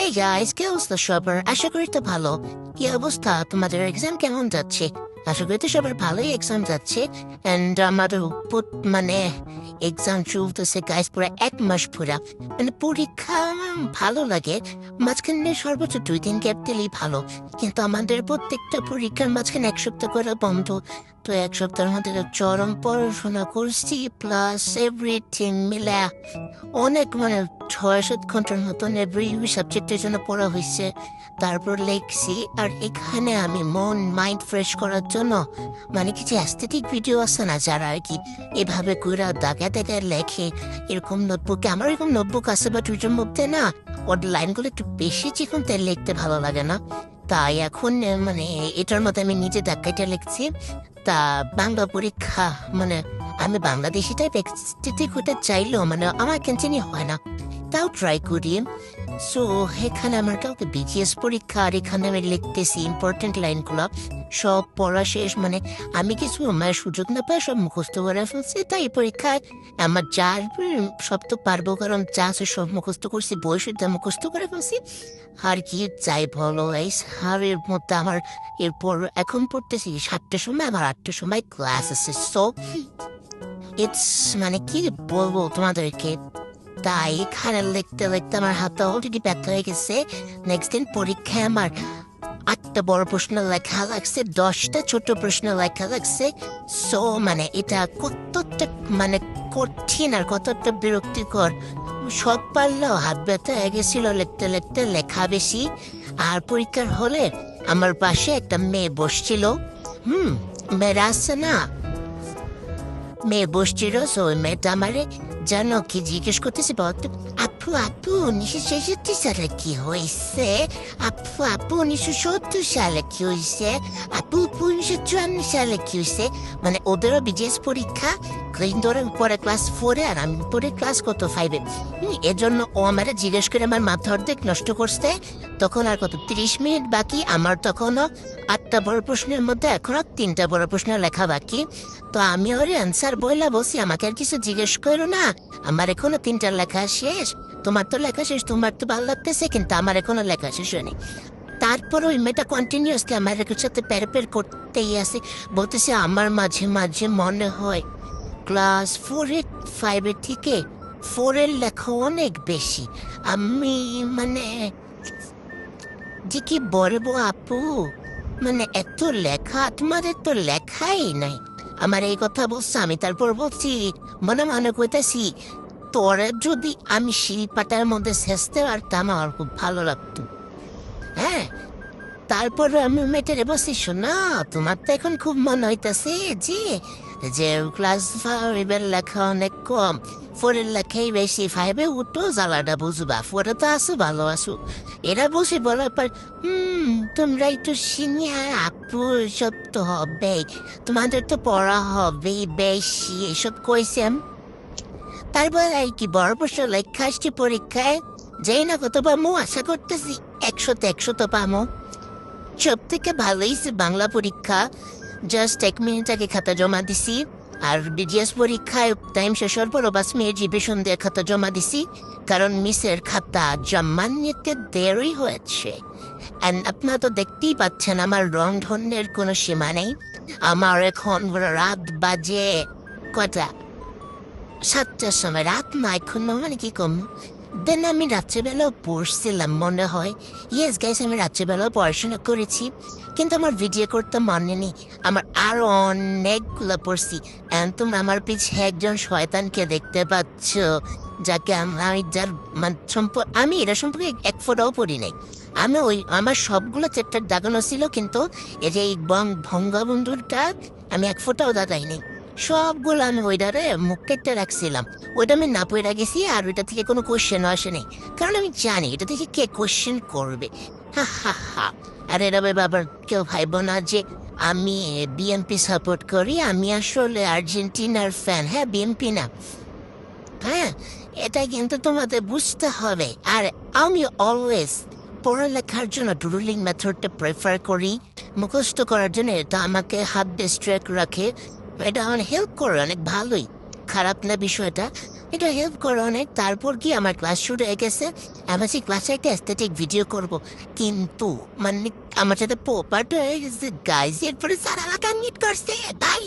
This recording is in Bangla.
Hey guys, কি অবস্থা সবার? আশা করি তো ভালো। কি অবস্থা? তোমাদের এক্সাম কেমন যাচ্ছে? আশা করি তো সবার ভালোই এক্সাম যাচ্ছে। এন্ড আমাদের মানে এক্সাম চলতেছে গাইস পুরো 1 মাস পুরা। মানে পরীক্ষা আমার ভালো লাগে। মাঝখানে সর্বোচ্চ 2 দিন গ্যাপ দিলেই ভালো। কিন্তু আমাদের প্রত্যেকটা পরীক্ষার মাঝখানে 1 সপ্তাহ করে বন্ধ। তো 1 সপ্তাহের মধ্যে তো চরম পড়াশোনা করছি প্লাস এভরিথিং মিলা অনেক 6-7 ঘন্টার মতন এভরি সাবজেক্টের জন্য পড়া হয়েছে। তারপর লিখছি আর এখানে আমি মাইন্ড ফ্রেশ করার জন্য কিছু অ্যাস্থেটিক ভিডিও আছে না যারা আর কি এভাবে করে দাগা দাগা লেখে এরকম নোটবুকে। আমার এরকম নোটবুক আছে বাট ওইটার মধ্যে না ওর লাইনগুলো একটু বেশি চিকন তাই লিখতে ভালো লাগে না। তাই এখন এটার মধ্যে আমি নিজে দাগাইটা লিখছি। তা বাংলা পরীক্ষা আমি বাংলাদেশি টাইপ এক্সটেটিক হতে চাইলেও আমার কেন হয় না, তাও ট্রাই করি। সো এখানে আমার কাউকে বিজিএস পরীক্ষা আর এখানে আমি লিখতেছি ইম্পর্টেন্ট লাইনগুলো। সব পড়া শেষ আমি কিছু সুযোগ না পাই সব মুখস্থ করে ফেলছি। তাই পরীক্ষায় আমার সব তো পারবো কারণ যা আছে সব মুখস্থ করছি, বই শুদ্ধ মুখস্থ করে ফেলছি। আর কি যাই বলো এই সারের মধ্যে আমার এরপর এখন পড়তেছি 7টার সময় আবার 8টার সময় ক্লাস আছে। সো ইটস কি বলবো তোমাদেরকে। তাই এখানে লিখতে লিখতে আমার হাতটা অলরেডি ব্যথা হয়ে গেছে। নেক্সট দিন পরীক্ষায় আমার 8টা বড় প্রশ্ন লেখা লাগছে, 10টা ছোট প্রশ্ন লেখা লাগছে। সো এটা কতটা কঠিন আর কতটা বিরক্তিকর। সব পারলেও হাত ব্যথা হয়ে গেছিল লিখতে লিখতে, লেখা বেশি। আর পরীক্ষার হলে আমার পাশে একটা মেয়ে বসছিল। মেয়েরা আছে না, মেয়ে বসছিল। সো ওই মেয়েটা আমারে জানো কি জিজ্ঞেস করতেছে, বলতো আপু আপু 1966 সালে কি হয়েছে, আপু 1970 সালে কি হয়েছে, আপু 1954 সালে কি হয়েছে। ওদেরও বিজিএস পরীক্ষা, ধরে পরে ক্লাস 4-এ আর আমি পরে ক্লাস 5-এ। এজন্য ও আমারে জিজ্ঞেস করে আমার মাথা অর্ধেক নষ্ট করছে। তখন আর 30 মিনিট বাকি, আমার তখনও 8টা বড় প্রশ্নের মধ্যে এখনো 3টা বড় প্রশ্ন লেখা বাকি। তো আমি ওর অ্যান্সার বইলা বলছি আমাকে আর কিছু জিজ্ঞেস করো না, আমার এখনো 3টা লেখা শেষ। তোমার তো লেখা শেষ, তোমার তো ভালো লাগতেছে, কিন্তু আমার এখনো লেখা শেষ হয়নি। তারপর ওই মেয়েটা কন্টিনিউয়াসলি আমার সাথে প্যারপের করতেই আছে, বলতেছে আমার মাঝে মাঝে মনে হয় ক্লাস 4-5 থেকে 4-এর লেখা অনেক বেশি। আমি যে কি বলবো আপু, এত লেখা, তোমাদের তো লেখাই নাই। আমার এই কথা বলছে, আমি তারপর বলছি মনে কইতেছি তোরা যদি আমি শিল্পাটার মধ্যে শেষতে পারতাম আমার খুব ভালো লাগতো। হ্যাঁ, তারপর আমি মেটেরে বসি, শোনা তোমার তো এখন খুব মনে হইতেছে যে যে ক্লাস 5-এর লেখা অনেক কম, 4-এর লেখাই বেশি, 5-এ উঠো জ্বালাটা বুঝবা, 4-এ তো আসো ভালো আসো। এরা বসে বলার পর তোমরা একটু সিনিয়র আপু, সব তো হবেই, তোমাদের তো পড়া হবেই বেশি, এসব কইছেন। তারপর আর কি বড় প্রশ্ন লেখা আসছি পরীক্ষায়, যেই না কত পামো, আশা করতেছি 100-তে 100 তো পামো। সব থেকে ভালো হয়েছে বাংলা পরীক্ষা, জাস্ট 1 মিনিট আগে খাতা জমা দিছি। আর বিজিএস পরীক্ষায় টাইম শেষ হওয়ার পর 5 মিনিট রিভিশন দিয়ে খাতা জমা দিছি, কারণ মিসের খাতা জমা নিতে দেরি হয়েছে। অ্যান্ড আপনারা তো দেখতেই পাচ্ছেন আমার রং ধরনের কোনো সীমা নেই। আমার এখন রাত বাজে কটা, 7টার সময়, রাত না এখন কি কম। দেন আমি রাত্রেবেলাও পড়ছিলাম মনে হয়। ইয়েস গাইস, আমি রাত্রেবেলাও পড়াশোনা করেছি, কিন্তু আমার ভিডিও করতে মনে নেই। আমার আরো অনেকগুলো পড়ছি। এখন তোমরা আমার পিছিয়ে একজন শয়তানকে দেখতে পাচ্ছ, যাকে আমি যার আমি এটা সম্পর্কে এক ফোঁটাও পড়ি নাই। আমি আমার সবগুলো চ্যাপ্টার দাগানো ছিল, কিন্তু এই যে এই বঙ্গবন্ধুরটা আমি এক ফোঁটাও দাগাইনি। সবগুলো আমি ওইটারে মুখ কেটে রাখছিলাম। ওইটা আমি না পড়ে গেছি, আর ওইটা থেকে কোনো কোশ্চেনও আসেনি, কারণ আমি জানি এটা থেকে কে কোশ্চেন করবে। হা হা হা। আর এরা আবার কেউ ভাইব না যে আমি বিএনপি সাপোর্ট করি, আমি আসলে আর্জেন্টিনার ফ্যান। হ্যাঁ, বিএনপি না, হ্যাঁ, এটা কিন্তু তোমাদের বুঝতে হবে। আর আমি অলওয়েজ পড়ালেখার জন্য ডুডলিং মেথডটা প্রেফার করি, মুখস্থ করার জন্য এটা আমাকে হাত ডিস্ট্র্যাক্ট রাখে, এটা আমার হেল্প করে অনেক ভালোই, খারাপ না বিষয়টা। এটা হেল্প করো অনেক। তারপর কি আমার ক্লাস শুরু হয়ে গেছে, আমি সেই ক্লাসে একটা এস্থেটিক ভিডিও করব, কিন্তু মানে আমার সাথে পোপাট হয়ে গেছে গাইজ। এরপরে স্যার আমাকে আনমিট করছে ভাই।